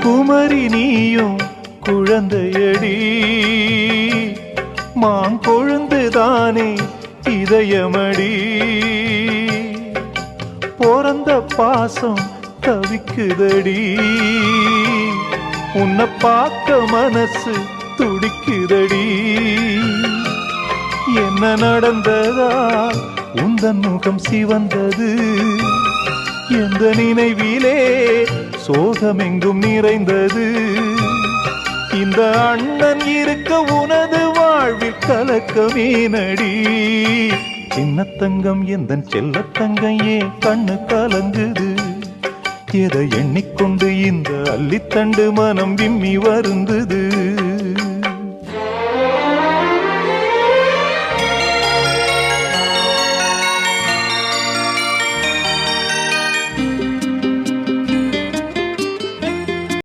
குமரி நீயும் குழந்தையடி மாங்கொழுந்துதானே இதயமடி பிறந்த பாசம் தவிக்குதடி உன்னை பார்க்க மனசு துடிக்குதடி என்ன நடந்ததா உந்தன் முகம் சிவந்தது எந்த நினைவிலே சோகமெங்கும் நிறைந்தது இந்த அண்ணன் இருக்க உனது வாழ்வில் கலக்கமேனடி சின்னத்தங்கம் எந்தன் செல்லத்தங்கம் ஏன் கண்ணு கலங்குது எதை எண்ணிக்கொண்டு இந்த அள்ளித்தண்டு மனம் விம்மி வருந்தது